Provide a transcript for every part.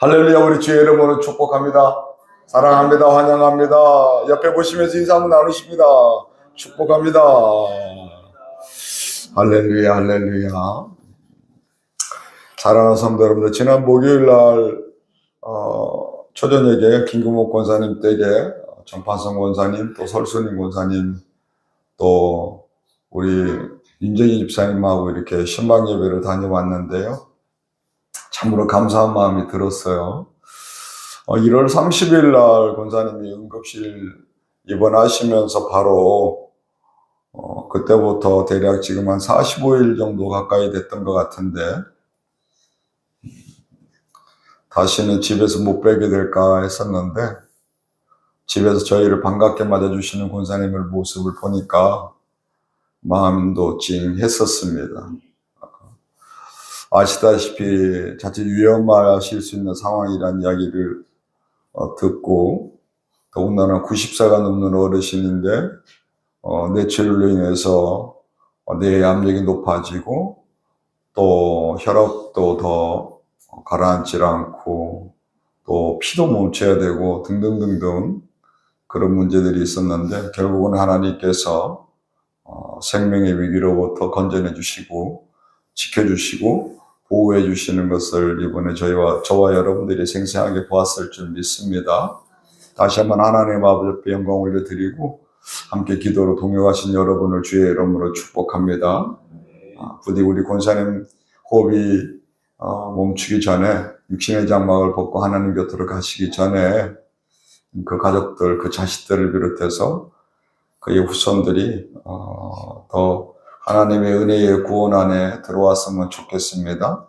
할렐루야. 우리 주의 이름으로 축복합니다. 사랑합니다. 환영합니다. 옆에 보시면서 인사 한번 나누십니다. 축복합니다. 할렐루야. 할렐루야. 사랑하는 성도 여러분들, 지난 목요일날 초저녁에 김금옥 권사님 댁에 정판성 권사님, 또 설순임 권사님, 또 우리 윤정희 집사님하고 이렇게 신방 예배를 다녀왔는데요. 참으로 감사한 마음이 들었어요. 1월 30일 날 권사님이 응급실 입원하시면서 바로 그때부터 대략 지금 한 45일 정도 가까이 됐던 것 같은데, 다시는 집에서 못 뵈게 될까 했었는데, 집에서 저희를 반갑게 맞아주시는 권사님의 모습을 보니까 마음도 찡했었습니다. 아시다시피 자칫 위험하실 수 있는 상황이라는 이야기를 듣고, 더군다나 90세가 넘는 어르신인데 뇌출혈로 인해서 뇌 압력이 높아지고 또 혈압도 더 가라앉질 않고 또 피도 멈춰야 되고 등등등등 그런 문제들이 있었는데, 결국은 하나님께서 생명의 위기로부터 건져내 주시고 지켜주시고 보호해 주시는 것을 이번에 저와 여러분들이 생생하게 보았을 줄 믿습니다. 다시 한번 하나님 아버지께 영광 올려드리고 함께 기도로 동역하신 여러분을 주의 이름으로 축복합니다. 부디 우리 권사님 호흡이 멈추기 전에, 육신의 장막을 벗고 하나님 곁으로 가시기 전에 그 가족들, 그 자식들을 비롯해서 그의 후손들이 더 하나님의 은혜의 구원 안에 들어왔으면 좋겠습니다.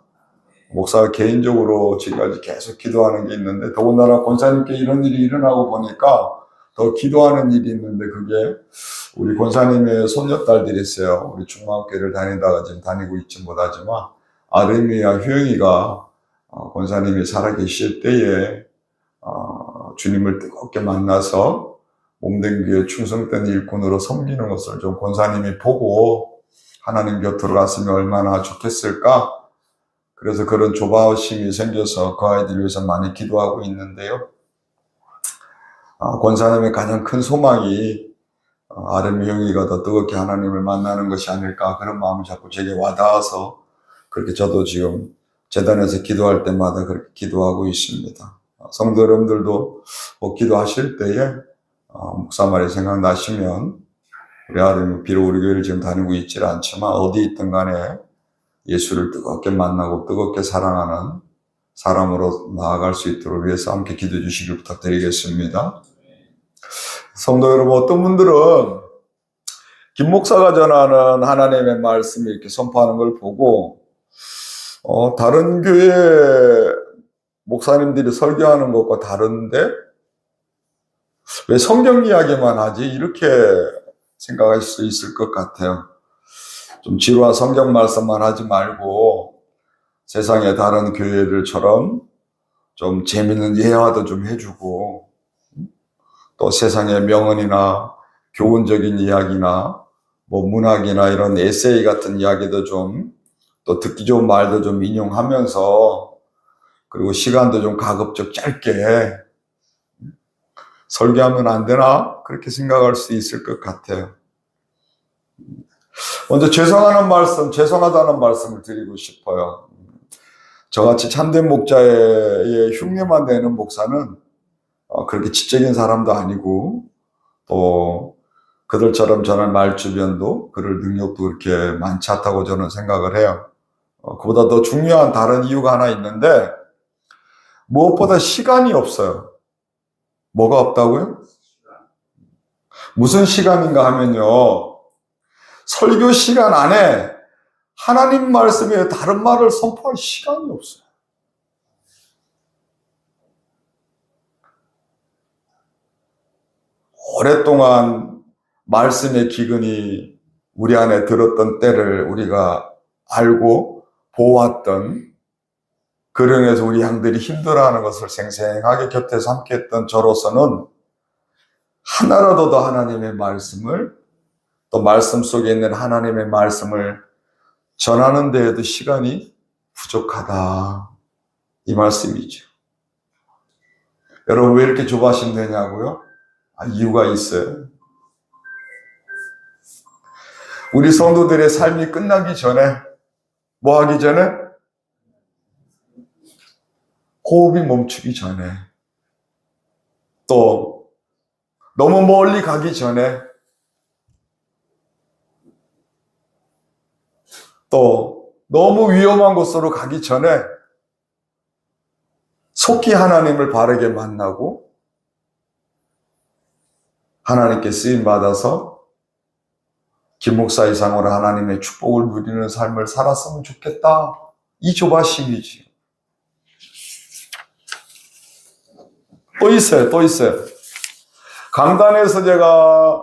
목사가 개인적으로 지금까지 계속 기도하는 게 있는데, 더군다나 권사님께 이런 일이 일어나고 보니까 더 기도하는 일이 있는데, 그게 우리 권사님의 손녀딸들이 있어요. 우리 중앙교회를 다니다가 지금 다니고 있지 못하지만 아름이와 효영이가 권사님이 살아계실 때에 주님을 뜨겁게 만나서 몸된 교회 충성된 일꾼으로 섬기는 것을 좀 권사님이 보고 하나님 곁으로 갔으면 얼마나 좋겠을까. 그래서 그런 조바심이 생겨서 그 아이들 위해서 많이 기도하고 있는데요. 권사님의 가장 큰 소망이 아름이 형이가 더 뜨겁게 하나님을 만나는 것이 아닐까, 그런 마음이 자꾸 제게 와닿아서 그렇게 저도 지금 재단에서 기도할 때마다 그렇게 기도하고 있습니다. 성도 여러분들도 기도하실 때에 목사 말이 생각나시면, 우리 아들은 비록 우리 교회를 지금 다니고 있지 않지만 어디 있든 간에 예수를 뜨겁게 만나고 뜨겁게 사랑하는 사람으로 나아갈 수 있도록 위해서 함께 기도해 주시길 부탁드리겠습니다. 성도 여러분, 어떤 분들은 김 목사가 전하는 하나님의 말씀을 이렇게 선포하는 걸 보고 다른 교회 목사님들이 설교하는 것과 다른데 왜 성경 이야기만 하지? 이렇게 생각할 수 있을 것 같아요. 좀 지루한 성경 말씀만 하지 말고 세상의 다른 교회들처럼 좀 재밌는 예화도 좀 해주고, 또 세상의 명언이나 교훈적인 이야기나 뭐 문학이나 이런 에세이 같은 이야기도 좀, 또 듣기 좋은 말도 좀 인용하면서, 그리고 시간도 좀 가급적 짧게 설교하면 안 되나? 그렇게 생각할 수 있을 것 같아요. 먼저 죄송하다는 말씀을 드리고 싶어요. 저같이 참된 목자의 흉내만 내는 목사는 그렇게 지적인 사람도 아니고, 또 그들처럼 저는 말주변도 그럴 능력도 그렇게 많지 않다고 저는 생각을 해요. 그보다 더 중요한 다른 이유가 하나 있는데, 무엇보다 시간이 없어요. 뭐가 없다고요? 무슨 시간인가 하면요, 설교 시간 안에 하나님 말씀에 다른 말을 선포할 시간이 없어요. 오랫동안 말씀의 기근이 우리 안에 들었던 때를 우리가 알고 보았던, 그러면서 우리 양들이 힘들어하는 것을 생생하게 곁에서 함께했던 저로서는 하나라도 더 하나님의 말씀을, 또 말씀 속에 있는 하나님의 말씀을 전하는 데에도 시간이 부족하다, 이 말씀이죠. 여러분 왜 이렇게 조바심 되냐고요? 이유가 있어요. 우리 성도들의 삶이 끝나기 전에 뭐 하기 전에? 호흡이 멈추기 전에, 또 너무 멀리 가기 전에, 또 너무 위험한 곳으로 가기 전에 속히 하나님을 바르게 만나고 하나님께 쓰임받아서 김 목사 이상으로 하나님의 축복을 누리는 삶을 살았으면 좋겠다. 이 조바심이지. 또 있어요. 강단에서 제가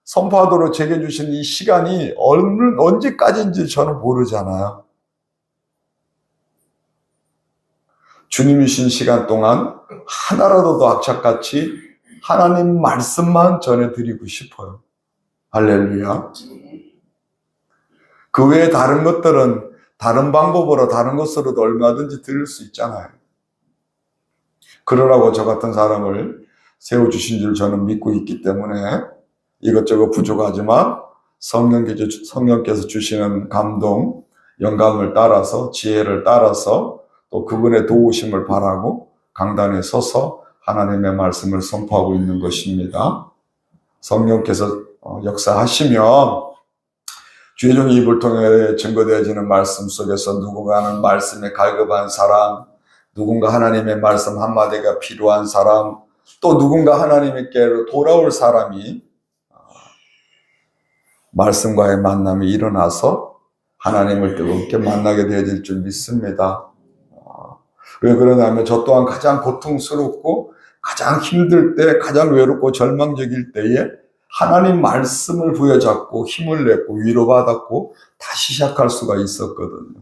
선포하도록 제게 주신 이 시간이 언제까지인지 저는 모르잖아요. 주님이 주신 시간 동안 하나라도 더 악착같이 하나님 말씀만 전해드리고 싶어요. 할렐루야. 그 외에 다른 것들은 다른 방법으로 다른 것으로도 얼마든지 들을 수 있잖아요. 그러라고 저 같은 사람을 세워주신 줄 저는 믿고 있기 때문에 이것저것 부족하지만 성령께서 주시는 감동, 영감을 따라서 지혜를 따라서 또 그분의 도우심을 바라고 강단에 서서 하나님의 말씀을 선포하고 있는 것입니다. 성령께서 역사하시면 주의 종의 입을 통해 증거되어지는 말씀 속에서 누군가는 말씀에 갈급한 사람, 누군가 하나님의 말씀 한마디가 필요한 사람, 또 누군가 하나님께로 돌아올 사람이 말씀과의 만남이 일어나서 하나님을 뜨겁게 만나게 되어질 줄 믿습니다. 왜 그러냐면 저 또한 가장 고통스럽고 가장 힘들 때, 가장 외롭고 절망적일 때에 하나님 말씀을 부여잡고 힘을 냈고 위로받았고 다시 시작할 수가 있었거든요.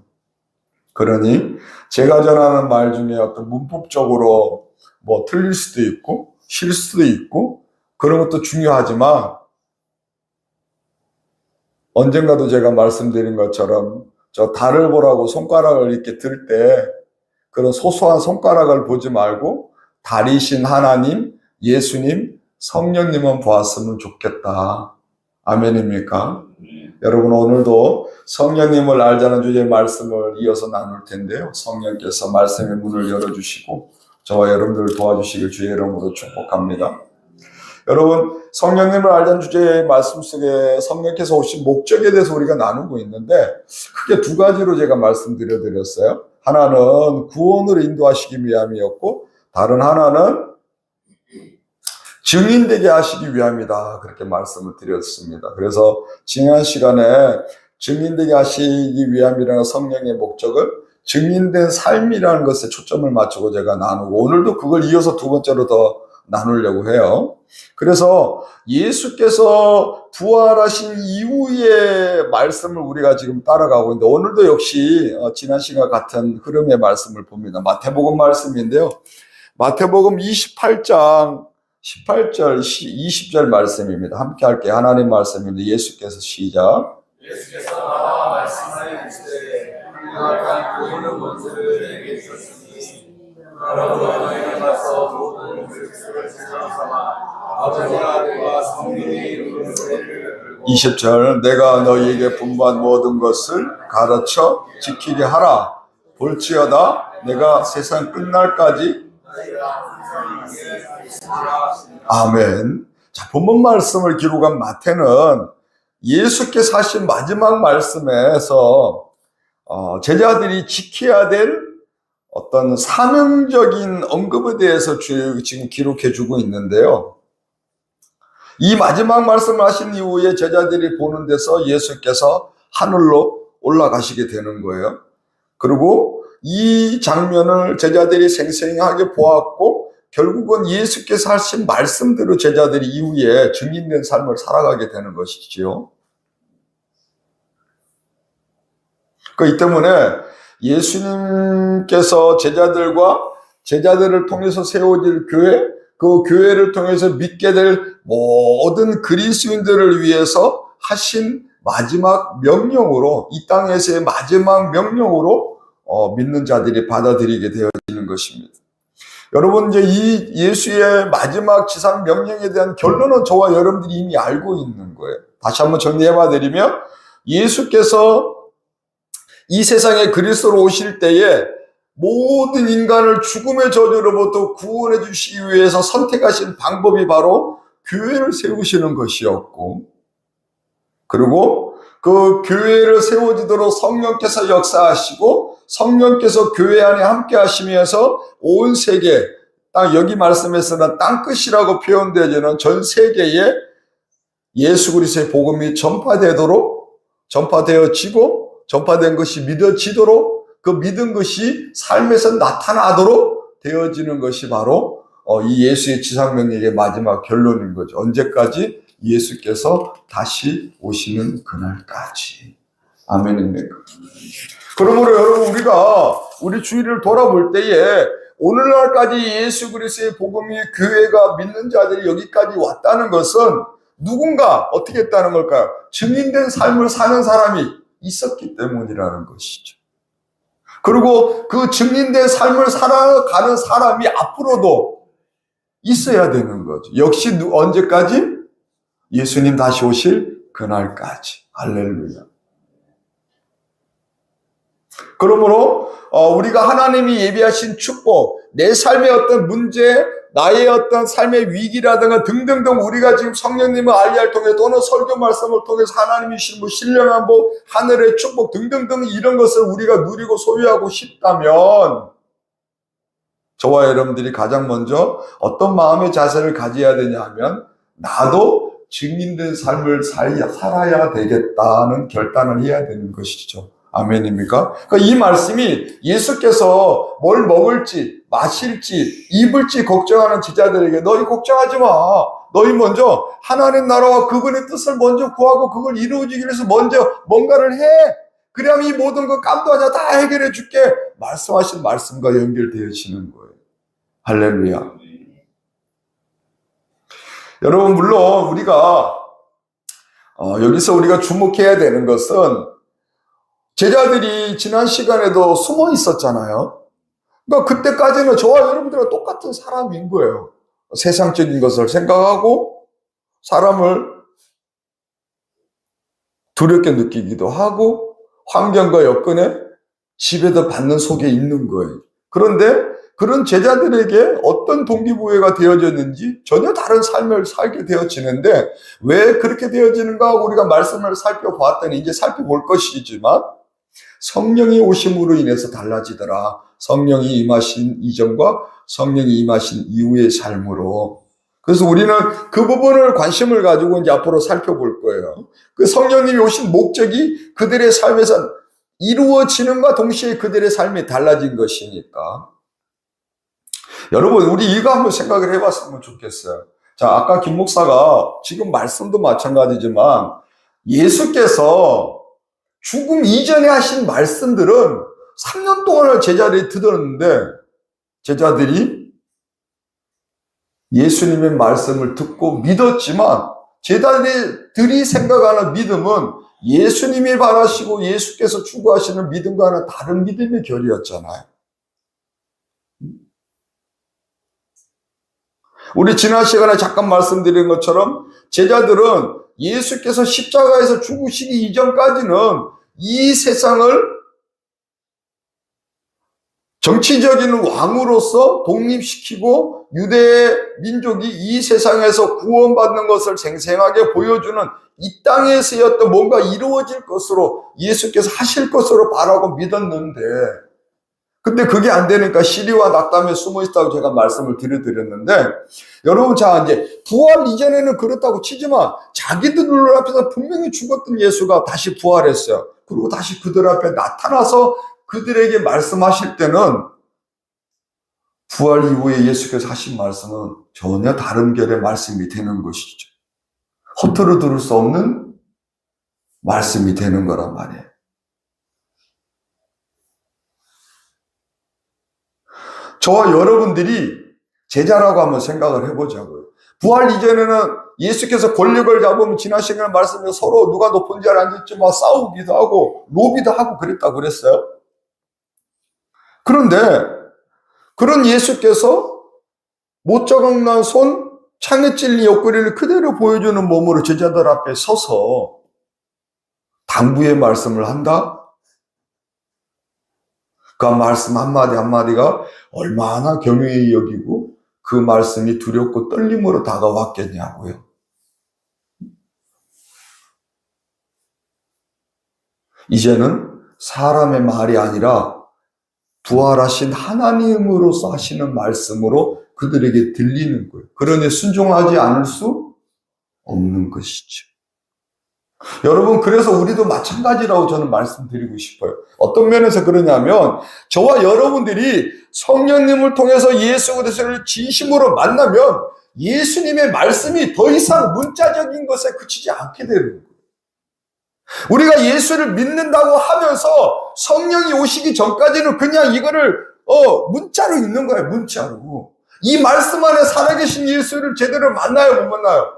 그러니 제가 전하는 말 중에 어떤 문법적으로 뭐 틀릴 수도 있고 실수도 있고 그런 것도 중요하지만 언젠가도 제가 말씀드린 것처럼 저 달을 보라고 손가락을 이렇게 들 때 그런 소소한 손가락을 보지 말고 달이신 하나님, 예수님, 성령님은 보았으면 좋겠다. 아멘입니까? 여러분 오늘도 성령님을 알자는 주제의 말씀을 이어서 나눌 텐데요. 성령께서 말씀의 문을 열어주시고 저와 여러분들을 도와주시길 주의 이름으로 축복합니다. 여러분 성령님을 알자는 주제의 말씀 속에 성령께서 오신 목적에 대해서 우리가 나누고 있는데 크게 두 가지로 제가 말씀드렸어요. 하나는 구원으로 인도하시기 위함이었고 다른 하나는 증인되게 하시기 위함이다. 그렇게 말씀을 드렸습니다. 그래서 지난 시간에 증인되게 하시기 위함이라는 성령의 목적을 증인된 삶이라는 것에 초점을 맞추고 제가 나누고 오늘도 그걸 이어서 두 번째로 더 나누려고 해요. 그래서 예수께서 부활하신 이후의 말씀을 우리가 지금 따라가고 있는데 오늘도 역시 지난 시간 같은 흐름의 말씀을 봅니다. 마태복음 말씀인데요. 마태복음 28장 18절, 20절 말씀입니다. 함께 할게요. 하나님 말씀인데 예수께서 시작. 예수께서 나와 말씀하여 이르시되 악한 모든 원수를 내게 주셨으니 그러므로 너희는 가서 모든 그리스도를 제자로 삼아 아버지와 아들과 성령의 이름으로 세례를 받고 20절 내가 너희에게 분부한 모든 것을 가르쳐 지키게 하라. 볼지어다 내가 세상 끝날까지 아멘. 자, 본문 말씀을 기록한 마태는 예수께서 하신 마지막 말씀에서 제자들이 지켜야 될 어떤 사명적인 언급에 대해서 지금 기록해주고 있는데요. 이 마지막 말씀을 하신 이후에 제자들이 보는 데서 예수께서 하늘로 올라가시게 되는 거예요. 그리고 이 장면을 제자들이 생생하게 보았고 결국은 예수께서 하신 말씀대로 제자들이 이후에 증인된 삶을 살아가게 되는 것이지요. 그렇기 때문에 예수님께서 제자들을 통해서 세워질 교회, 그 교회를 통해서 믿게 될 모든 그리스도인들을 위해서 하신 마지막 명령으로, 이 땅에서의 마지막 명령으로 믿는 자들이 받아들이게 되어지는 것입니다. 여러분, 이제 이 예수의 마지막 지상 명령에 대한 결론은 저와 여러분들이 이미 알고 있는 거예요. 다시 한번 정리해 봐 드리면, 예수께서 이 세상에 그리스도로 오실 때에 모든 인간을 죽음의 저주로부터 구원해 주시기 위해서 선택하신 방법이 바로 교회를 세우시는 것이었고, 그리고 그 교회를 세워지도록 성령께서 역사하시고, 성령께서 교회 안에 함께 하시면서 온 세계, 여기 말씀에서는 땅끝이라고 표현되어지는 전 세계에 예수 그리스도의 복음이 전파되어지고, 전파된 것이 믿어지도록, 그 믿은 것이 삶에서 나타나도록 되어지는 것이 바로 이 예수의 지상명령의 마지막 결론인 거죠. 언제까지? 예수께서 다시 오시는 그날까지. 아멘입니까? 그러므로 여러분, 우리가 우리 주위를 돌아볼 때에 오늘날까지 예수 그리스도의 복음이 교회가 믿는 자들이 여기까지 왔다는 것은 누군가 어떻게 했다는 걸까요? 증인된 삶을 사는 사람이 있었기 때문이라는 것이죠. 그리고 그 증인된 삶을 살아가는 사람이 앞으로도 있어야 되는 거죠. 역시 언제까지? 예수님 다시 오실 그날까지. 할렐루야. 그러므로 우리가 하나님이 예비하신 축복, 내 삶의 어떤 문제, 나의 어떤 삶의 위기라든가 등등등 우리가 지금 성령님을 알리를 통해 또는 설교 말씀을 통해서 하나님이 주신 신령한 복, 하늘의 축복 등등등 이런 것을 우리가 누리고 소유하고 싶다면 저와 여러분들이 가장 먼저 어떤 마음의 자세를 가져야 되냐 하면 나도 증인된 삶을 살아야 되겠다는 결단을 해야 되는 것이죠. 아멘입니까? 그러니까 이 말씀이 예수께서 뭘 먹을지, 마실지, 입을지 걱정하는 제자들에게 너희 걱정하지 마. 너희 먼저 하나님 나라와 그분의 뜻을 먼저 구하고 그걸 이루어지기 위해서 먼저 뭔가를 해. 그래야만 이 모든 것 감도하자 다 해결해 줄게. 말씀하신 말씀과 연결되어지는 거예요. 할렐루야. 여러분, 물론 우리가 여기서 우리가 주목해야 되는 것은 제자들이 지난 시간에도 숨어 있었잖아요. 그러니까 그때까지는 저와 여러분들과 똑같은 사람인 거예요. 세상적인 것을 생각하고 사람을 두렵게 느끼기도 하고 환경과 여건에 지배도 받는 속에 있는 거예요. 그런데 그런 제자들에게 어떤 동기부여가 되어졌는지 전혀 다른 삶을 살게 되어지는데 왜 그렇게 되어지는가 하고 우리가 말씀을 살펴보았더니 이제 살펴볼 것이지만 성령이 오심으로 인해서 달라지더라. 성령이 임하신 이전과 성령이 임하신 이후의 삶으로. 그래서 우리는 그 부분을 관심을 가지고 이제 앞으로 살펴볼 거예요. 그 성령님이 오신 목적이 그들의 삶에서 이루어지는과 동시에 그들의 삶이 달라진 것이니까. 여러분, 우리 이거 한번 생각을 해봤으면 좋겠어요. 자, 아까 김 목사가 지금 말씀도 마찬가지지만 예수께서 죽음 이전에 하신 말씀들은 3년 동안을 제자들이 들었는데 제자들이 예수님의 말씀을 듣고 믿었지만 제자들이 생각하는 믿음은 예수님이 바라시고 예수께서 추구하시는 믿음과는 다른 믿음의 결이었잖아요. 우리 지난 시간에 잠깐 말씀드린 것처럼 제자들은 예수께서 십자가에서 죽으시기 이전까지는 이 세상을 정치적인 왕으로서 독립시키고 유대 민족이 이 세상에서 구원받는 것을 생생하게 보여주는 이 땅에서의 어떤 뭔가 이루어질 것으로 예수께서 하실 것으로 바라고 믿었는데 근데 그게 안 되니까 시리와 낙담에 숨어 있다고 제가 말씀을 드렸는데 여러분, 자, 이제 부활 이전에는 그렇다고 치지만 자기들 눈 앞에서 분명히 죽었던 예수가 다시 부활했어요. 그리고 다시 그들 앞에 나타나서 그들에게 말씀하실 때는 부활 이후에 예수께서 하신 말씀은 전혀 다른 결의 말씀이 되는 것이죠. 허투루 들을 수 없는 말씀이 되는 거란 말이에요. 저와 여러분들이 제자라고 한번 생각을 해보자고요. 부활 이전에는 예수께서 권력을 잡으면 지난 시간에 말씀에 서로 누가 높은 자리에 앉았지 막 싸우기도 하고 로비도 하고 그랬다고 그랬어요. 그런데 그런 예수께서 못자국 손, 창에 찔린 옆구리를 그대로 보여주는 몸으로 제자들 앞에 서서 당부의 말씀을 한다? 그 말씀 한마디 한마디가 얼마나 경외히 여기고 그 말씀이 두렵고 떨림으로 다가왔겠냐고요. 이제는 사람의 말이 아니라 부활하신 하나님으로서 하시는 말씀으로 그들에게 들리는 거예요. 그러니 순종하지 않을 수 없는 것이죠. 여러분, 그래서 우리도 마찬가지라고 저는 말씀드리고 싶어요. 어떤 면에서 그러냐면 저와 여러분들이 성령님을 통해서 예수 그리스도를 진심으로 만나면 예수님의 말씀이 더 이상 문자적인 것에 그치지 않게 되는 거예요. 우리가 예수를 믿는다고 하면서 성령이 오시기 전까지는 그냥 이거를 문자로 읽는 거예요. 문자로. 이 말씀 안에 살아계신 예수를 제대로 만나요? 못 만나요?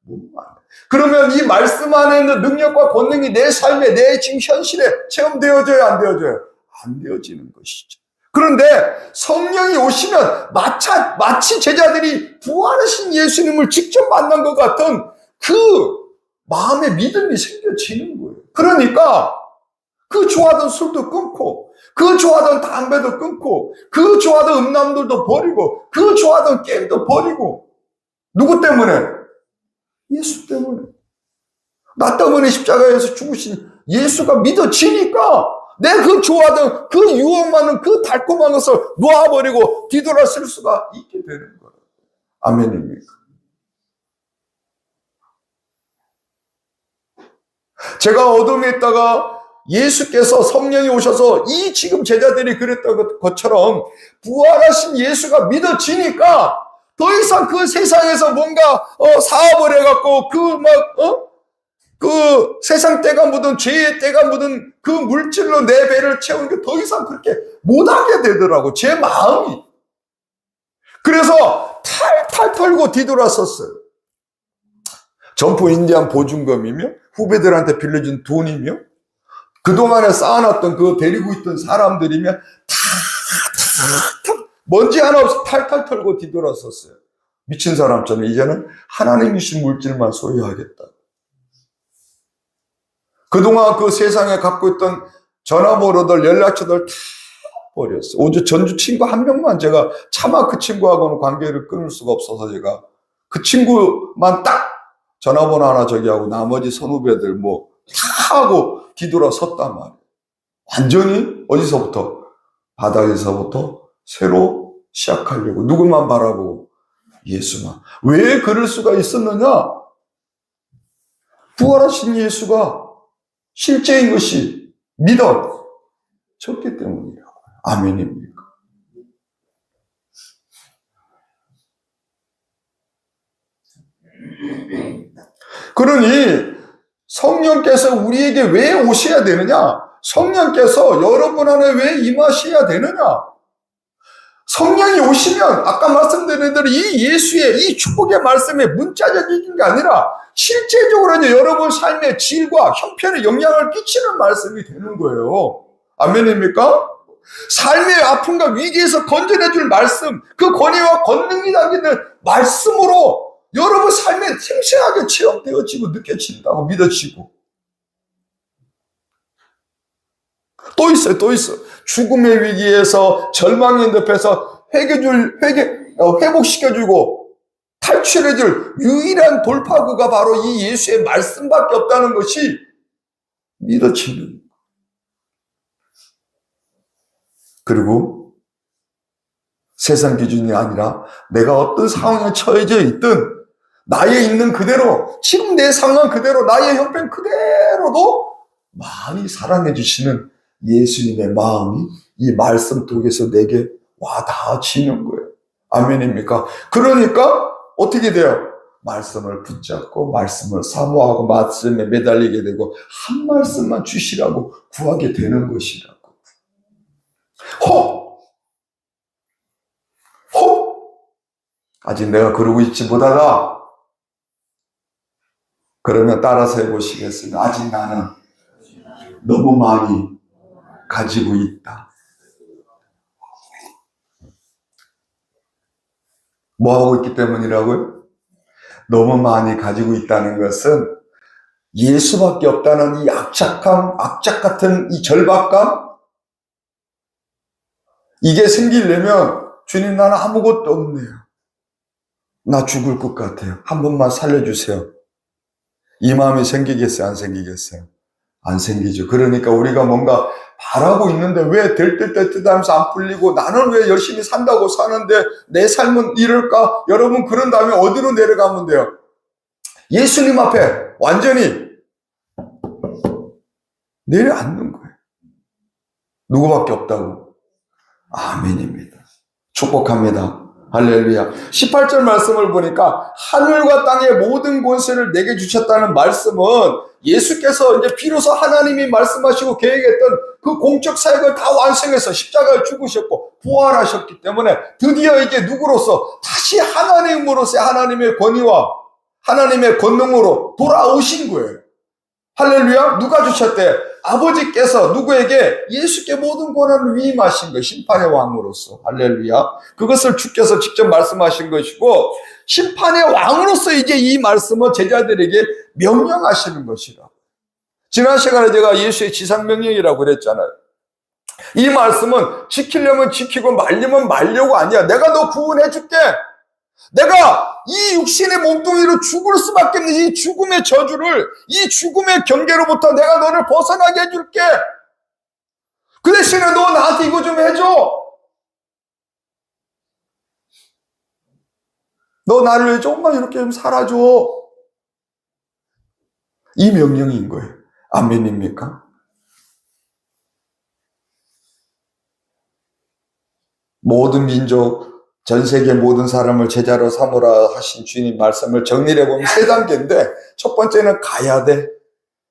못 만나요. 그러면 이 말씀 안에 있는 능력과 권능이 내 삶에, 내 지금 현실에 체험되어져요? 안 되어져요? 안 되어지는 것이죠. 그런데 성령이 오시면 마치 제자들이 부활하신 예수님을 직접 만난 것 같은 그 마음의 믿음이 생겨지는 거예요. 그러니까 그 좋아하던 술도 끊고, 그 좋아하던 담배도 끊고, 그 좋아하던 음란물도 버리고, 그 좋아하던 게임도 버리고. 누구 때문에? 예수 때문에. 나 때문에 십자가에서 죽으신 예수가 믿어지니까 내 그 좋아하던 그 유혹 많은 그 달콤한 것을 놓아버리고 뒤돌아설 수가 있게 되는 거예요. 아멘입니까? 제가 어둠에 있다가 예수께서 성령이 오셔서 이 지금 제자들이 그랬던 것처럼 부활하신 예수가 믿어지니까 더 이상 그 세상에서 뭔가 사업을 해갖고 그 세상 때가 묻은 죄의 때가 묻은 그 물질로 내 배를 채우는 게 더 이상 그렇게 못하게 되더라고, 제 마음이. 그래서 탈탈 털고 뒤돌아섰어요. 점포 인디안 보증금이며 후배들한테 빌려준 돈이며 그동안에 쌓아놨던 그 데리고 있던 사람들이며 다 먼지 하나 없이 탈탈 털고 뒤돌아섰어요. 미친 사람처럼 이제는 하나님이신 물질만 소유하겠다. 그동안 그 세상에 갖고 있던 전화번호들, 연락처들 다 버렸어요. 오늘 전주 친구 한 명만 제가 차마 그 친구하고는 관계를 끊을 수가 없어서 제가 그 친구만 딱 전화번호 하나 하고 나머지 선후배들 다 하고 뒤돌아섰단 말이에요. 완전히 어디서부터? 바닥에서부터 새로 시작하려고. 누구만 바라보고? 예수만. 왜 그럴 수가 있었느냐? 부활하신 예수가 실제인 것이 믿어졌기 때문이라고요. 아멘입니까? 그러니 성령께서 우리에게 왜 오셔야 되느냐? 성령께서 여러분 안에 왜 임하셔야 되느냐? 성령이 오시면 아까 말씀드린 대로 이 예수의 이 축복의 말씀에 문자적인 게 아니라 실제적으로 이제 여러분 삶의 질과 형편에 영향을 끼치는 말씀이 되는 거예요. 아멘입니까? 삶의 아픔과 위기에서 건져내줄 말씀, 그 권위와 권능이 담기는 말씀으로 여러분 삶에 생생하게 체험되어지고 느껴진다고 믿어지고. 또 있어요. 죽음의 위기에서 절망의 늪에서 회복시켜주고 탈출해줄 유일한 돌파구가 바로 이 예수의 말씀밖에 없다는 것이 믿어지는. 그리고 세상 기준이 아니라 내가 어떤 상황에 처해져 있든 나의 있는 그대로, 지금 내 상황 그대로, 나의 형편 그대로도 많이 사랑해 주시는 예수님의 마음이 이 말씀 속에서 내게 와닿아지는 거예요. 아멘입니까? 그러니까 어떻게 돼요? 말씀을 붙잡고 말씀을 사모하고 말씀에 매달리게 되고 한 말씀만 주시라고 구하게 되는 것이라고. 아직 내가 그러고 있지 못하다. 그러면 따라서 해보시겠습니다. 아직 나는 너무 많이 가지고 있다. 뭐 하고 있기 때문이라고요? 너무 많이 가지고 있다는 것은 예수밖에 없다는 이 악착함, 악착 같은 이 절박감, 이게 생기려면 주님 나는 아무것도 없네요. 나 죽을 것 같아요. 한 번만 살려주세요. 이 마음이 생기겠어요? 안 생기겠어요? 안 생기죠. 그러니까 우리가 뭔가 바라고 있는데 왜 될 듯 하면서 안 풀리고 나는 왜 열심히 산다고 사는데 내 삶은 이럴까? 여러분 그런 다음에 어디로 내려가면 돼요? 예수님 앞에 완전히 내려앉는 거예요. 누구밖에 없다고. 아멘입니다. 축복합니다. 할렐루야. 18절 말씀을 보니까 하늘과 땅의 모든 권세를 내게 주셨다는 말씀은 예수께서 이제 비로소 하나님이 말씀하시고 계획했던 그 공적 사역을 다 완성해서 십자가를 죽으셨고 부활하셨기 때문에 드디어 이제 누구로서 다시 하나님으로서의 하나님의 권위와 하나님의 권능으로 돌아오신 거예요. 할렐루야. 누가 주셨대? 아버지께서 누구에게? 예수께 모든 권한을 위임하신 거예요. 심판의 왕으로서. 할렐루야. 그것을 주께서 직접 말씀하신 것이고 심판의 왕으로서 이제 이 말씀을 제자들에게 명령하시는 것이라. 지난 시간에 제가 예수의 지상명령이라고 그랬잖아요. 이 말씀은 지키려면 지키고 말리면 말려고 아니야. 내가 너 구원해 줄게. 내가 이 육신의 몸뚱이로 죽을 수밖에 없는 이 죽음의 저주를, 이 죽음의 경계로부터 내가 너를 벗어나게 해줄게. 그 대신에 너 나한테 이거 좀 해줘. 너 나를 위해 조금만 이렇게 좀 살아줘. 이 명령인 거예요. 아멘입니까? 모든 민족, 전 세계 모든 사람을 제자로 삼으라 하신 주님 말씀을 정리해 보면 세 단계인데, 첫 번째는 가야 돼.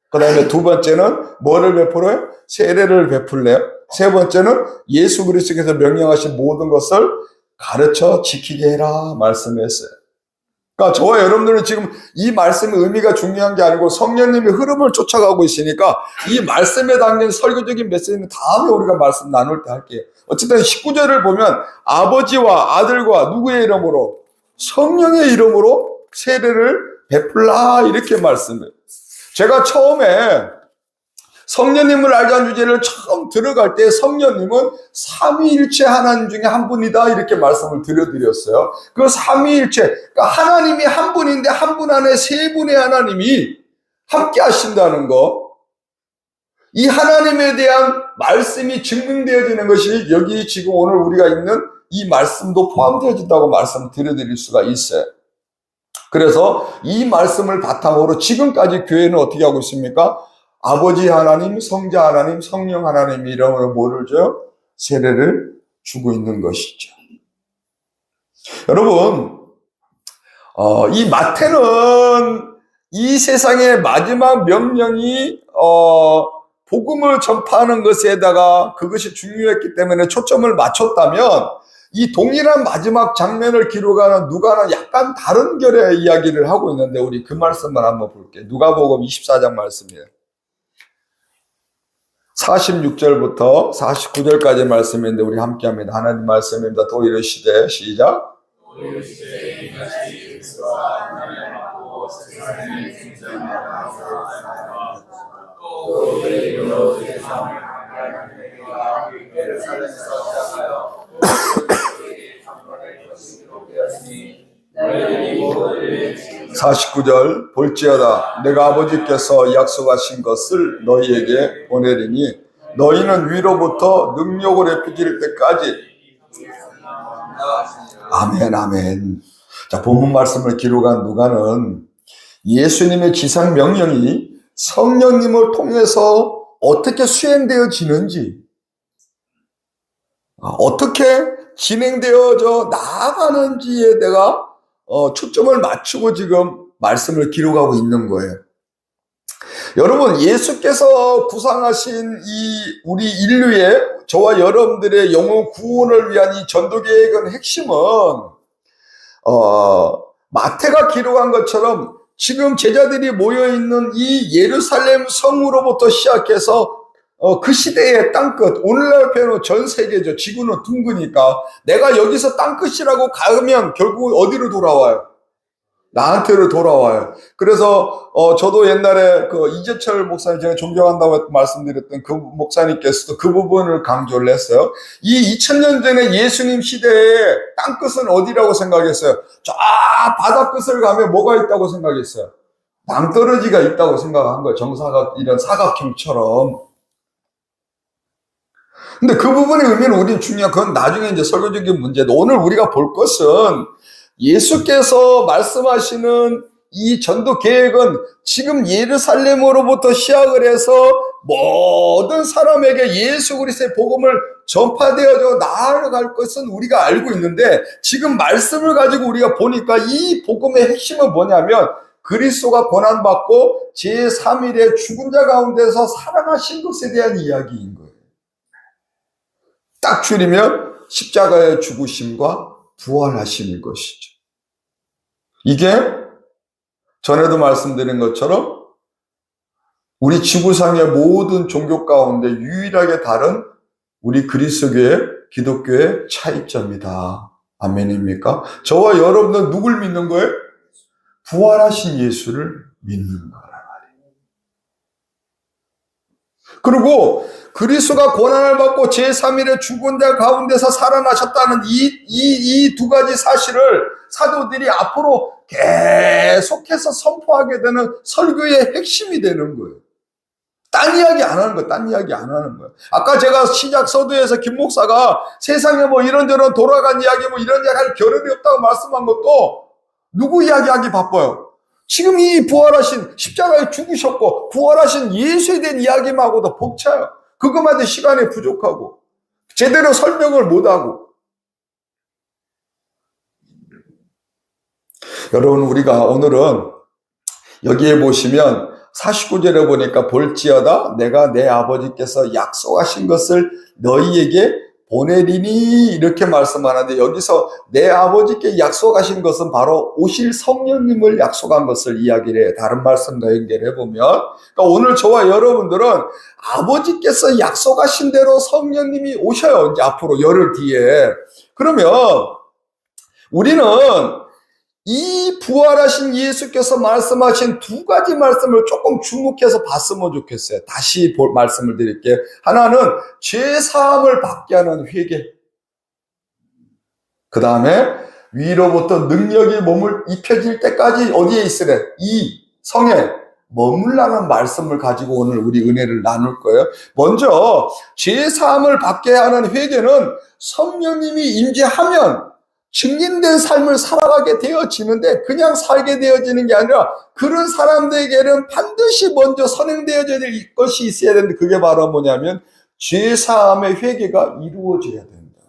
그 다음에 두 번째는 뭐를 베풀어요? 세례를 베풀래요. 세 번째는 예수 그리스도께서 명령하신 모든 것을 가르쳐 지키게 해라 말씀했어요. 그러니까 저와 여러분들은 지금 이 말씀의 의미가 중요한 게 아니고 성령님의 흐름을 쫓아가고 있으니까 이 말씀에 담긴 설교적인 메시지는 다음에 우리가 말씀 나눌 때 할게요. 어쨌든 19절을 보면 아버지와 아들과 누구의 이름으로? 성령의 이름으로 세례를 베풀라 이렇게 말씀해요. 제가 처음에 성령님을 알자는 주제를 처음 들어갈 때 성령님은 삼위일체 하나님 중에 한 분이다 이렇게 말씀을 드렸어요. 그 삼위일체, 그러니까 하나님이 한 분인데 한 분 안에 세 분의 하나님이 함께 하신다는 거, 이 하나님에 대한 말씀이 증명되어지는 것이 여기 지금 오늘 우리가 읽는 이 말씀도 포함되어진다고 말씀을 드릴 수가 있어요. 그래서 이 말씀을 바탕으로 지금까지 교회는 어떻게 하고 있습니까? 아버지 하나님, 성자 하나님, 성령 하나님 이름으로 뭐를 줘요? 세례를 주고 있는 것이죠. 여러분, 이 마태는 이 세상의 마지막 명령이 복음을 전파하는 것에다가 그것이 중요했기 때문에 초점을 맞췄다면 이 동일한 마지막 장면을 기록하는 누가는 약간 다른 결의 이야기를 하고 있는데 우리 그 말씀만 한번 볼게요. 누가복음 24장 말씀이에요. 46절부터 49절까지 말씀인데 우리 함께합니다. 하나님 말씀입니다. 또 이르시되 시작. 또 이르시되 이같이 그리스도와 하나님하고 세상의 중생과 또 그의 이름으로 세상을 하나님과 예루살렘에서 시작하여 그의 장로의 것으로 되었으니 49절 볼지어다 내가 아버지께서 약속하신 것을 너희에게 보내리니 너희는 위로부터 능력을 입힐 때까지 아멘 아멘. 자, 본문 말씀을 기록한 누가는 예수님의 지상 명령이 성령님을 통해서 어떻게 수행되어지는지, 어떻게 진행되어져 나아가는지에 내가 초점을 맞추고 지금 말씀을 기록하고 있는 거예요. 여러분, 예수께서 구상하신 이 우리 인류의 저와 여러분들의 영혼 구원을 위한 이 전도 계획의 핵심은 마태가 기록한 것처럼 지금 제자들이 모여있는 이 예루살렘 성으로부터 시작해서 그 시대의 땅끝, 오늘날 표현으로 전 세계죠. 지구는 둥그니까 내가 여기서 땅끝이라고 가면 결국 어디로 돌아와요? 나한테로 돌아와요. 그래서 저도 옛날에 그 이재철 목사님, 제가 존경한다고 말씀드렸던 그 목사님께서도 그 부분을 강조를 했어요. 이 2000년 전에 예수님 시대에 땅끝은 어디라고 생각했어요? 저 바다 끝을 가면 뭐가 있다고 생각했어요? 낭떠러지가 있다고 생각한 거예요. 정사각, 이런 사각형처럼. 근데 그 부분의 의미는 우리는 중요한, 그건 나중에 이제 설교적인 문제도, 오늘 우리가 볼 것은 예수께서 말씀하시는 이 전도 계획은 지금 예루살렘으로부터 시작을 해서 모든 사람에게 예수 그리스도의 복음을 전파되어져 나아갈 것은 우리가 알고 있는데, 지금 말씀을 가지고 우리가 보니까 이 복음의 핵심은 뭐냐면 그리스도가 고난받고 제3일에 죽은 자 가운데서 살아나신 것에 대한 이야기인 거예요. 딱 줄이면 십자가의 죽으심과 부활하심인 것이죠. 이게 전에도 말씀드린 것처럼 우리 지구상의 모든 종교 가운데 유일하게 다른 우리 그리스도교의, 기독교의 차이점이다. 아멘입니까? 저와 여러분은 누굴 믿는 거예요? 부활하신 예수를 믿는 거란 말이에요. 그리고 그리스도가 고난을 받고 제3일에 죽은 자 가운데서 살아나셨다는 이 두 가지 사실을 사도들이 앞으로 계속해서 선포하게 되는 설교의 핵심이 되는 거예요. 딴 이야기 안 하는 거예요. 딴 이야기 안 하는 거예요. 아까 제가 시작 서두에서 김 목사가 세상에 뭐 이런저런 돌아간 이야기, 뭐 이런 이야기 할 겨를이 없다고 말씀한 것도 누구 이야기하기 바빠요? 지금 이 부활하신, 십자가에 죽으셨고 부활하신 예수에 대한 이야기만 하고도 벅차요. 그것만 해도 시간이 부족하고 제대로 설명을 못하고. 여러분, 우리가 오늘은 여기에 보시면 49절에 보니까 볼지어다 내가 내 아버지께서 약속하신 것을 너희에게 보내리니 이렇게 말씀하는데, 여기서 내 아버지께 약속하신 것은 바로 오실 성령님을 약속한 것을 이야기를 해요. 다른 말씀과 연결해 보면, 그러니까 오늘 저와 여러분들은 아버지께서 약속하신 대로 성령님이 오셔요. 이제 앞으로 열흘 뒤에. 그러면 우리는 이 부활하신 예수께서 말씀하신 두 가지 말씀을 조금 주목해서 봤으면 좋겠어요. 다시 말씀을 드릴게요. 하나는 죄사함을 받게 하는 회개. 그 다음에 위로부터 능력이 몸을 입혀질 때까지 어디에 있으래? 이 성에 머물라는 말씀을 가지고 오늘 우리 은혜를 나눌 거예요. 먼저 죄사함을 받게 하는 회개는 성령님이 임재하면 증인된 삶을 살아가게 되어지는데, 그냥 살게 되어지는 게 아니라 그런 사람들에게는 반드시 먼저 선행되어져야 될 것이 있어야 되는데, 그게 바로 뭐냐면 죄사함의 회개가 이루어져야 된다.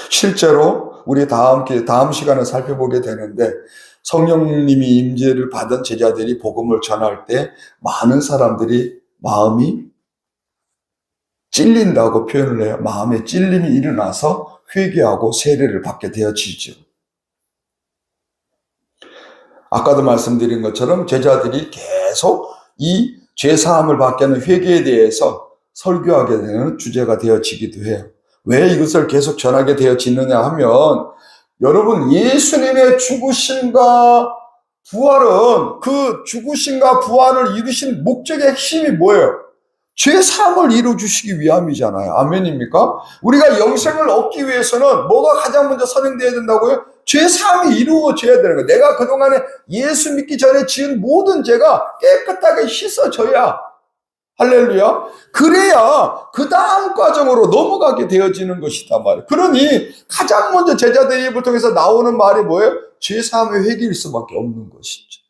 실제로 우리 다음 시간에 살펴보게 되는데, 성령님이 임재를 받은 제자들이 복음을 전할 때 많은 사람들이 마음이 찔린다고 표현을 해요. 마음에 찔림이 일어나서 회개하고 세례를 받게 되어지죠. 아까도 말씀드린 것처럼 제자들이 계속 이 죄사함을 받게 하는 회개에 대해서 설교하게 되는 주제가 되어지기도 해요. 왜 이것을 계속 전하게 되어지느냐 하면, 여러분, 예수님의 죽으심과 부활은, 그 죽으심과 부활을 이루신 목적의 핵심이 뭐예요? 죄사함을 이루어주시기 위함이잖아요. 아멘입니까? 우리가 영생을 얻기 위해서는 뭐가 가장 먼저 선행되어야 된다고요? 죄사함이 이루어져야 되는 거예요. 내가 그동안에 예수 믿기 전에 지은 모든 죄가 깨끗하게 씻어져야, 할렐루야, 그래야 그 다음 과정으로 넘어가게 되어지는 것이단 말이에요. 그러니 가장 먼저 제자들의 입을 통해서 나오는 말이 뭐예요? 죄사함의 회개일 수밖에 없는 것이죠.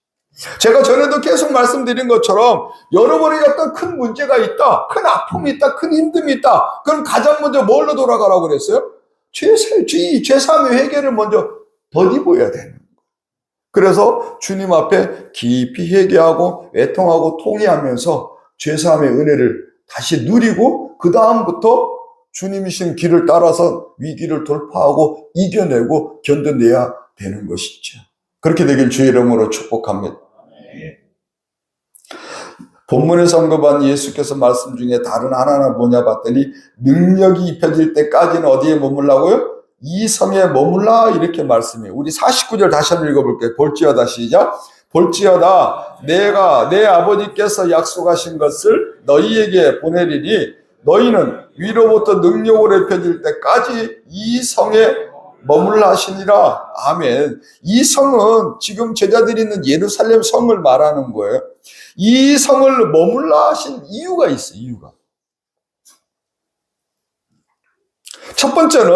제가 전에도 계속 말씀드린 것처럼 여러분에게 어떤 큰 문제가 있다, 큰 아픔이 있다, 큰 힘듦이 있다, 그럼 가장 먼저 뭘로 돌아가라고 그랬어요? 죄사함의 회개를 먼저 덧입어야 되는 거예요. 그래서 주님 앞에 깊이 회개하고 애통하고 통회하면서 죄사함의 은혜를 다시 누리고, 그 다음부터 주님이신 길을 따라서 위기를 돌파하고 이겨내고 견뎌내야 되는 것이죠. 그렇게 되길 주의 이름으로 축복합니다. 본문에서 언급한 예수께서 말씀 중에 다른 하나는 뭐냐 봤더니 능력이 입혀질 때까지는 어디에 머물라고요? 이 성에 머물라 이렇게 말씀해요. 우리 49절 다시 한번 읽어볼게요. 볼지어다 시작. 볼지어다 내가 내 아버지께서 약속하신 것을 너희에게 보내리니 너희는 위로부터 능력으로 입혀질 때까지 이 성에 머물라 하시니라. 아멘. 이 성은 지금 제자들이 있는 예루살렘 성을 말하는 거예요. 이 성을 머물라 하신 이유가 있어요. 이유가. 첫 번째는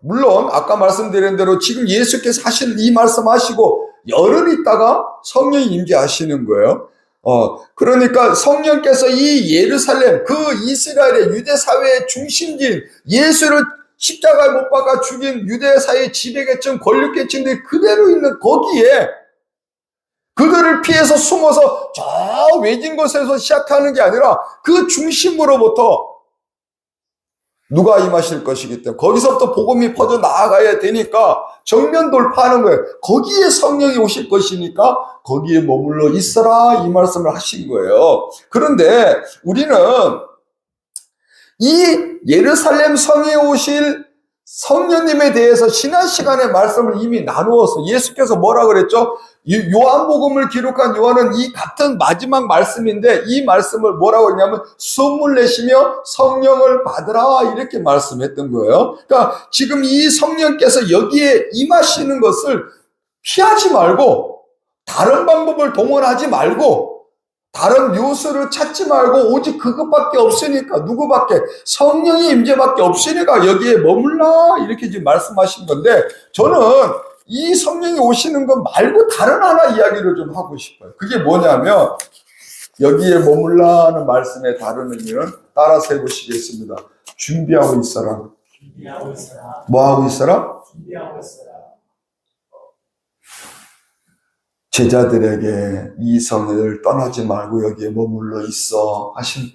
물론 아까 말씀드린 대로 지금 예수께서 하실 이 말씀하시고 열흘 있다가 성령이 임재하시는 거예요. 그러니까 성령께서 이 예루살렘 그 이스라엘의 유대 사회의 중심지인 예수를 십자가에 못 박아 죽인 유대 사회의 지배계층 권력계층들이 그대로 있는 거기에 그들을 피해서 숨어서 저 외진 곳에서 시작하는 게 아니라 그 중심으로부터 누가 임하실 것이기 때문에 거기서부터 복음이 퍼져 나아가야 되니까 정면 돌파하는 거예요. 거기에 성령이 오실 것이니까 거기에 머물러 있어라 이 말씀을 하신 거예요. 그런데 우리는 이 예루살렘 성에 오실 성령님에 대해서 지난 시간에 말씀을 이미 나누어서 예수께서 뭐라 그랬죠? 요한복음을 기록한 요한은 이 같은 마지막 말씀인데 이 말씀을 뭐라고 했냐면 숨을 내쉬며 성령을 받으라 이렇게 말씀했던 거예요. 그러니까 지금 이 성령께서 여기에 임하시는 것을 피하지 말고 다른 방법을 동원하지 말고 다른 묘수를 찾지 말고 오직 그것밖에 없으니까 누구밖에 성령의 임재밖에 없으니까 여기에 머물라 이렇게 지금 말씀하신 건데 저는 이 성령이 오시는 것 말고 다른 하나 이야기를 좀 하고 싶어요. 그게 뭐냐면 여기에 머물라는 말씀의 다른 의미는 따라서 해보시겠습니다. 준비하고 있어라. 준비하고 있어라. 뭐 하고 있어라? 준비하고 있어라. 제자들에게 이 성을 떠나지 말고 여기에 머물러 있어 하신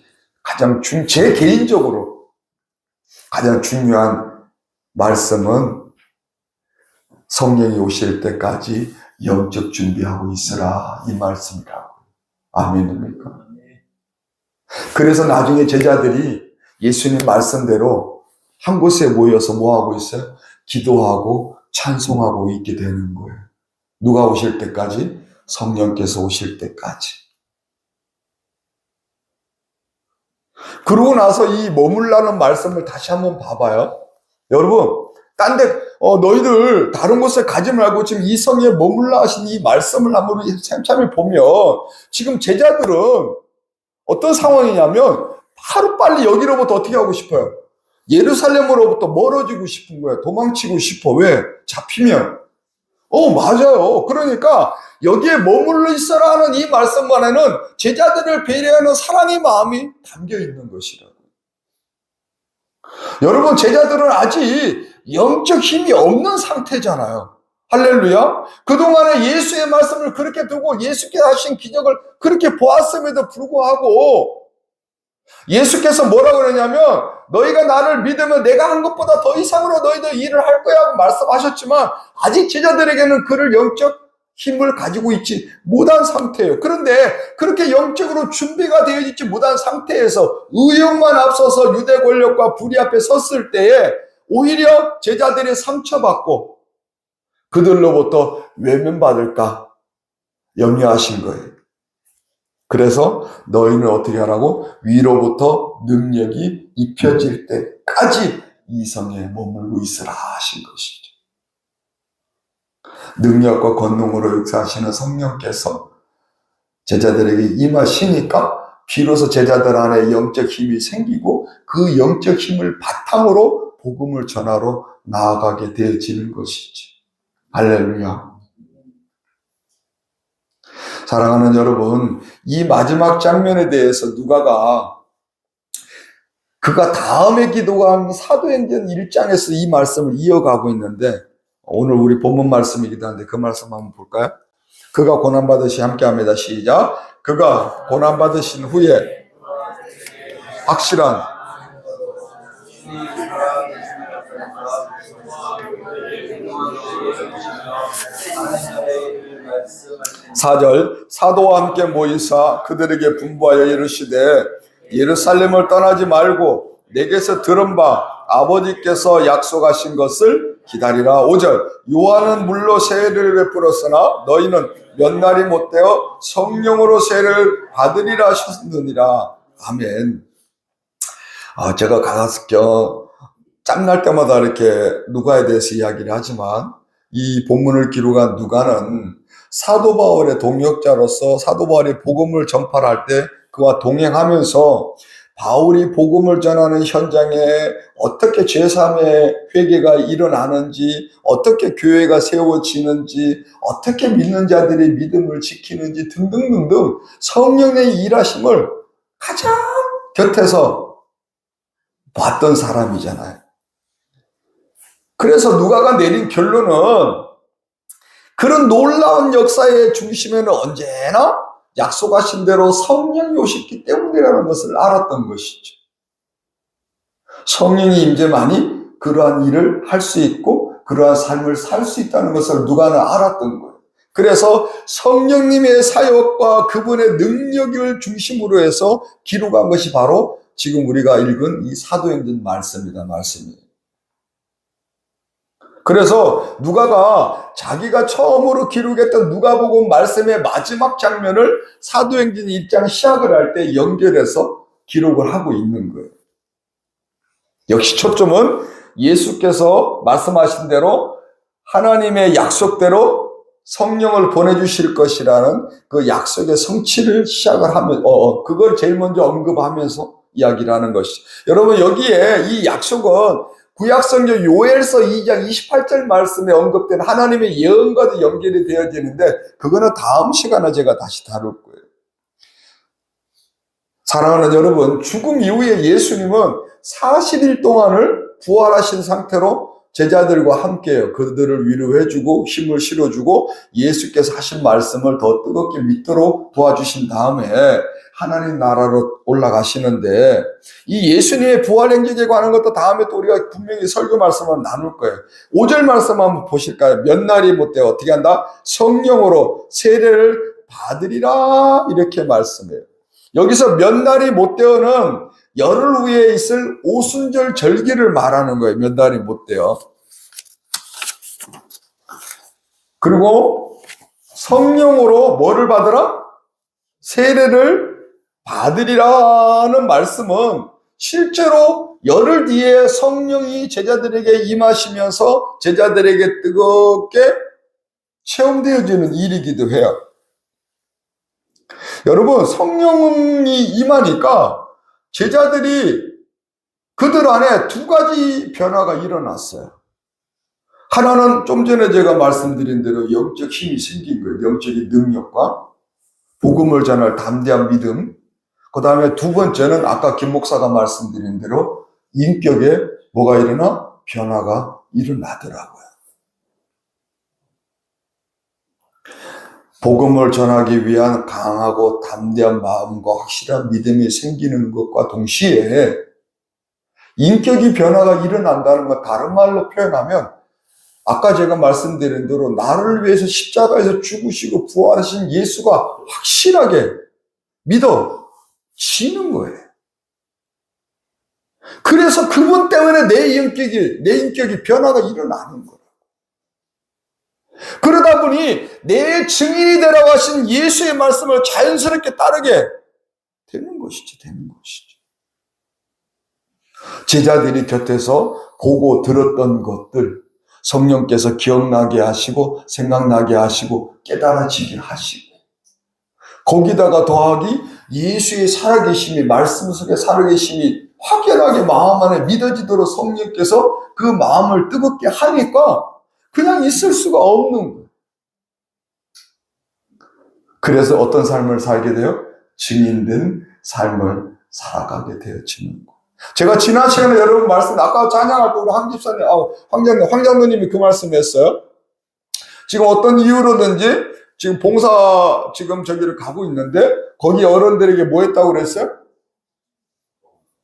제 개인적으로 가장 중요한 말씀은 성령이 오실 때까지 영적 준비하고 있으라 이 말씀이라고. 아멘입니까? 그래서 나중에 제자들이 예수님 말씀대로 한 곳에 모여서 뭐 하고 있어요? 기도하고 찬송하고 있게 되는 거예요. 누가 오실 때까지? 성령께서 오실 때까지. 그러고 나서 이 머물라는 말씀을 다시 한번 봐봐요. 여러분, 딴 데, 너희들 다른 곳에 가지 말고 지금 이 성에 머물라 하신 이 말씀을 한번 참참히 보면 지금 제자들은 어떤 상황이냐면 하루빨리 여기로부터 어떻게 하고 싶어요? 예루살렘으로부터 멀어지고 싶은 거예요. 도망치고 싶어. 왜? 잡히면. 맞아요. 그러니까 여기에 머물러 있어라 하는 이 말씀 안에는 제자들을 배려하는 사랑의 마음이 담겨 있는 것이라고. 여러분, 제자들은 아직 영적 힘이 없는 상태잖아요. 할렐루야. 그동안에 예수의 말씀을 그렇게 두고 예수께서 하신 기적을 그렇게 보았음에도 불구하고 예수께서 뭐라고 그러냐면 너희가 나를 믿으면 내가 한 것보다 더 이상으로 너희도 일을 할 거야 하고 말씀하셨지만 아직 제자들에게는 그를 영적 힘을 가지고 있지 못한 상태예요. 그런데 그렇게 영적으로 준비가 되어 있지 못한 상태에서 의욕만 앞서서 유대 권력과 불의 앞에 섰을 때에 오히려 제자들이 상처받고 그들로부터 외면받을까 염려하신 거예요. 그래서 너희는 어떻게 하라고? 위로부터 능력이 입혀질 때까지 이 성에 머물고 있으라 하신 것이죠. 능력과 권능으로 역사하시는 성령께서 제자들에게 임하시니까 비로소 제자들 안에 영적 힘이 생기고 그 영적 힘을 바탕으로 복음을 전하러 나아가게 되어지는 것이지. 할렐루야. 사랑하는 여러분, 이 마지막 장면에 대해서 누가가 그가 다음에 기도한 사도행전 1장에서 이 말씀을 이어가고 있는데 오늘 우리 본문 말씀이기도 한데 그 말씀 한번 볼까요? 그가 고난받으시 함께합니다. 시작. 그가 고난받으신 후에 확실한 사절 사도와 함께 모이사 그들에게 분부하여 이르시되 예루살렘을 떠나지 말고 내게서 들은 바 아버지께서 약속하신 것을 기다리라. 5절 요한은 물로 세례를 베풀었으나 너희는 몇 날이 못되어 성령으로 세례를 받으리라 하셨느니라. 아멘. 제가 가서 짬날 때마다 이렇게 누가에 대해서 이야기를 하지만 이 본문을 기록한 누가는 사도 바울의 동역자로서 사도 바울이 복음을 전파할 때 그와 동행하면서 바울이 복음을 전하는 현장에 어떻게 제3의 회개가 일어나는지, 어떻게 교회가 세워지는지, 어떻게 믿는 자들이 믿음을 지키는지 등등등등 성령의 일하심을 가장 곁에서 봤던 사람이잖아요. 그래서 누가가 내린 결론은 그런 놀라운 역사의 중심에는 언제나 약속하신 대로 성령이 오셨기 때문이라는 것을 알았던 것이죠. 성령이 임재만이 그러한 일을 할 수 있고 그러한 삶을 살 수 있다는 것을 누가는 알았던 거예요. 그래서 성령님의 사역과 그분의 능력을 중심으로 해서 기록한 것이 바로 지금 우리가 읽은 이 사도행전 말씀이에요. 그래서 누가가 자기가 처음으로 기록했던 누가복음 말씀의 마지막 장면을 사도행전 1장 시작을 할 때 연결해서 기록을 하고 있는 거예요. 역시 초점은 예수께서 말씀하신 대로 하나님의 약속대로 성령을 보내주실 것이라는 그 약속의 성취를 시작을 하면, 그걸 제일 먼저 언급하면서 이야기를 하는 것이죠. 여러분, 여기에 이 약속은 구약성경 요엘서 2장 28절 말씀에 언급된 하나님의 예언과도 연결이 되어지는데 그거는 다음 시간에 제가 다시 다룰 거예요. 사랑하는 여러분, 죽음 이후에 예수님은 40일 동안을 부활하신 상태로 제자들과 함께해요. 그들을 위로해주고 힘을 실어주고 예수께서 하신 말씀을 더 뜨겁게 믿도록 도와주신 다음에 하나님 나라로 올라가시는데 이 예수님의 부활 행적에 관한 것도 다음에 또 우리가 분명히 설교 말씀을 나눌 거예요. 5절 말씀 한번 보실까요? 몇 날이 못돼 어떻게 한다? 성령으로 세례를 받으리라 이렇게 말씀해요. 여기서 몇 날이 못되어는 열흘 후에 있을 오순절 절기를 말하는 거예요. 몇 날이 못되어. 그리고 성령으로 뭐를 받으라? 세례를 받으리라는 말씀은 실제로 열흘 뒤에 성령이 제자들에게 임하시면서 제자들에게 뜨겁게 체험되어지는 일이기도 해요. 여러분, 성령이 임하니까 제자들이 그들 안에 두 가지 변화가 일어났어요. 하나는 좀 전에 제가 말씀드린 대로 영적 힘이 생긴 거예요. 영적인 능력과 복음을 전할 담대한 믿음. 그 다음에 두 번째는 아까 김 목사가 말씀드린 대로 인격에 뭐가 일어나? 변화가 일어나더라고요. 복음을 전하기 위한 강하고 담대한 마음과 확실한 믿음이 생기는 것과 동시에 인격이 변화가 일어난다는 것, 다른 말로 표현하면 아까 제가 말씀드린 대로 나를 위해서 십자가에서 죽으시고 부활하신 예수가 확실하게 믿어지는 거예요. 그래서 그분 때문에 내 인격이 변화가 일어나는 거예요. 그러다 보니 내 증인이 되라고 하신 예수의 말씀을 자연스럽게 따르게 되는 것이죠. 제자들이 곁에서 보고 들었던 것들 성령께서 기억나게 하시고 생각나게 하시고 깨달아지게 하시고 거기다가 더하기 예수의 살아계심이 말씀 속에 살아계심이 확연하게 마음 안에 믿어지도록 성령께서 그 마음을 뜨겁게 하니까 그냥 있을 수가 없는 거예요. 그래서 어떤 삶을 살게 돼요? 증인된 삶을 살아가게 되어지는 거예요. 제가 지난 시간에 여러분 말씀, 아까 찬양할 때 우리 황 집사님, 황 장로님이 그 말씀 했어요. 지금 어떤 이유로든지 지금 봉사 저기를 가고 있는데 거기 어른들에게 뭐 했다고 그랬어요?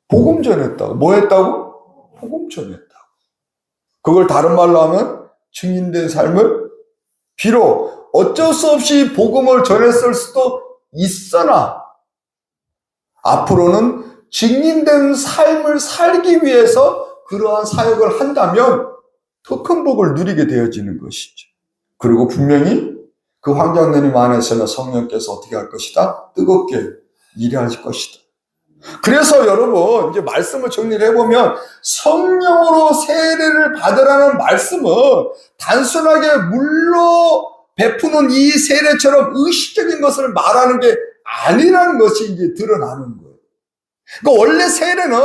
복음 전했다고. 뭐 했다고? 복음 전했다고. 그걸 다른 말로 하면 증인된 삶을 비록 어쩔 수 없이 복음을 전했을 수도 있으나 앞으로는 증인된 삶을 살기 위해서 그러한 사역을 한다면 더 큰 복을 누리게 되어지는 것이죠. 그리고 분명히 그 황장로님 안에서는 성령께서 어떻게 할 것이다? 뜨겁게 일하실 것이다. 그래서 여러분 이제 말씀을 정리를 해보면 성령으로 세례를 받으라는 말씀은 단순하게 물로 베푸는 이 세례처럼 의식적인 것을 말하는 게 아니라는 것이 이제 드러나는 거예요. 그러니까 원래 세례는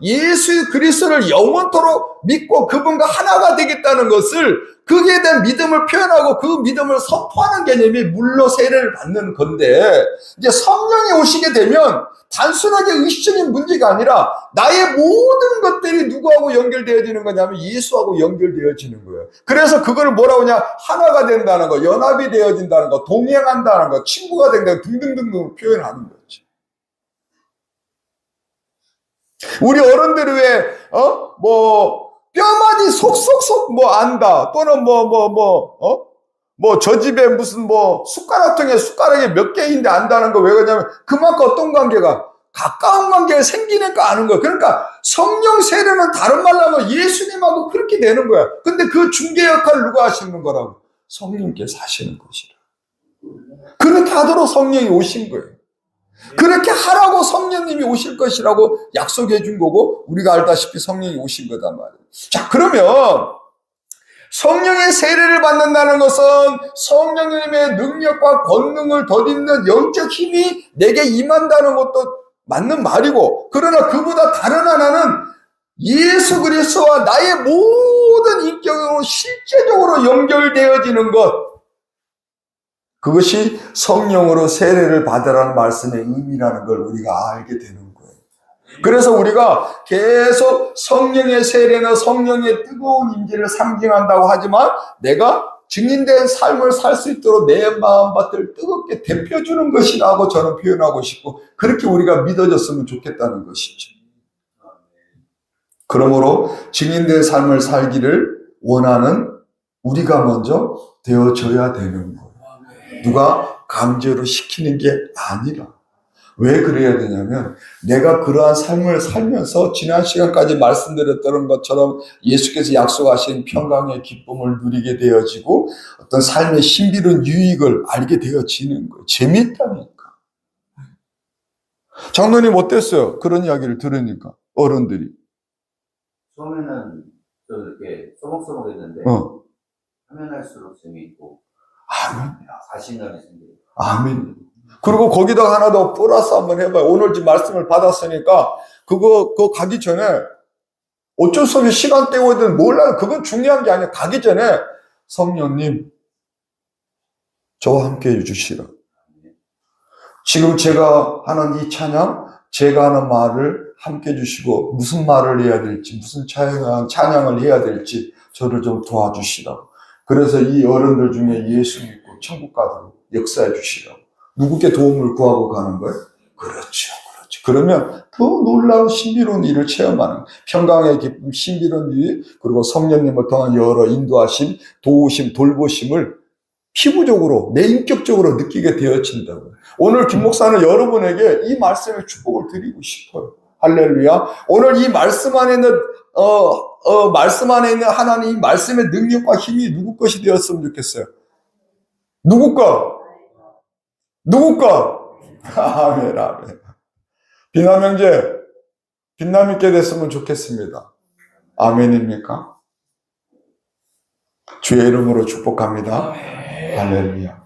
예수 그리스도를 영원토록 믿고 그분과 하나가 되겠다는 것을 그에 대한 믿음을 표현하고 그 믿음을 선포하는 개념이 물로 세례를 받는 건데 이제 성령이 오시게 되면 단순하게 의식적인 문제가 아니라 나의 모든 것들이 누구하고 연결되어지는 거냐면 예수하고 연결되어지는 거예요. 그래서 그걸 뭐라고 하냐 하나가 된다는 거, 연합이 되어진다는 거, 동행한다는 거, 친구가 된다는 거 등등등등 표현하는 거지. 우리 어른들이 왜 뼈마디 속속속 안다 또는 저 집에 무슨 숟가락통에 숟가락이 몇 개인데 안다는 거 왜 그러냐면 그만큼 어떤 관계가 가까운 관계가 생기니까 아는 거야. 그러니까 성령 세례는 다른 말로 하면 예수님하고 그렇게 되는 거야. 근데 그 중개 역할을 누가 하시는 거라고? 성령께서 하시는 것이라. 그렇게 하도록 성령이 오신 거예요. 그렇게 하라고 성령님이 오실 것이라고 약속해 준 거고 우리가 알다시피 성령이 오신 거단 말이에요. 자, 그러면 성령의 세례를 받는다는 것은 성령님의 능력과 권능을 덧입는 영적 힘이 내게 임한다는 것도 맞는 말이고, 그러나 그보다 다른 하나는 예수 그리스도와 나의 모든 인격으로 실제적으로 연결되어지는 것, 그것이 성령으로 세례를 받으라는 말씀의 의미라는 걸 우리가 알게 되는 거예요. 그래서 우리가 계속 성령의 세례는 성령의 뜨거운 임재를 상징한다고 하지만 내가 증인된 삶을 살 수 있도록 내 마음밭을 뜨겁게 데펴주는 것이라고 저는 표현하고 싶고 그렇게 우리가 믿어졌으면 좋겠다는 것이죠. 그러므로 증인된 삶을 살기를 원하는 우리가 먼저 되어져야 되는 거예요. 누가 강제로 시키는 게 아니라. 왜 그래야 되냐면 내가 그러한 삶을 살면서 지난 시간까지 말씀드렸던 것처럼 예수께서 약속하신 평강의 기쁨을 누리게 되어지고 어떤 삶의 신비로운 유익을 알게 되어지는 거예요. 재미있다니까. 장로님 어땠어요? 그런 이야기를 들으니까 어른들이. 처음에는 좀 이렇게 써먹써먹했는데 하면 할수록 재미있고 아멘. 자신감이 생겨요. 아멘. 그리고 거기다가 하나 더 플러스 한번 해봐요. 오늘 지금 말씀을 받았으니까 그거 가기 전에 어쩔 수 없이 시간 때우든 몰라요. 그건 중요한 게 아니에요. 가기 전에 성령님 저와 함께 해주시라. 지금 제가 하는 이 찬양, 제가 하는 말을 함께 해주시고 무슨 말을 해야 될지, 무슨 찬양을 해야 될지 저를 좀 도와주시라. 그래서 이 어른들 중에 예수 믿고 천국 가도록 역사해 주시라. 누구께 도움을 구하고 가는 거예요? 그렇죠. 그러면 더 놀라운 신비로운 일을 체험하는 평강의 기쁨, 신비로운 일, 그리고 성령님을 통한 여러 인도하심, 도우심, 돌보심을 피부적으로, 내인격적으로 느끼게 되어진다고요. 오늘 김 목사는 여러분에게 이 말씀의 축복을 드리고 싶어요. 할렐루야. 오늘 이 말씀 안에 있는 말씀 안에 있는 하나님 말씀의 능력과 힘이 누구 것이 되었으면 좋겠어요? 누구 거? 아멘, 아멘. 비남 형제, 빛남 있게 됐으면 좋겠습니다. 아멘입니까? 주의 이름으로 축복합니다. 할렐루야.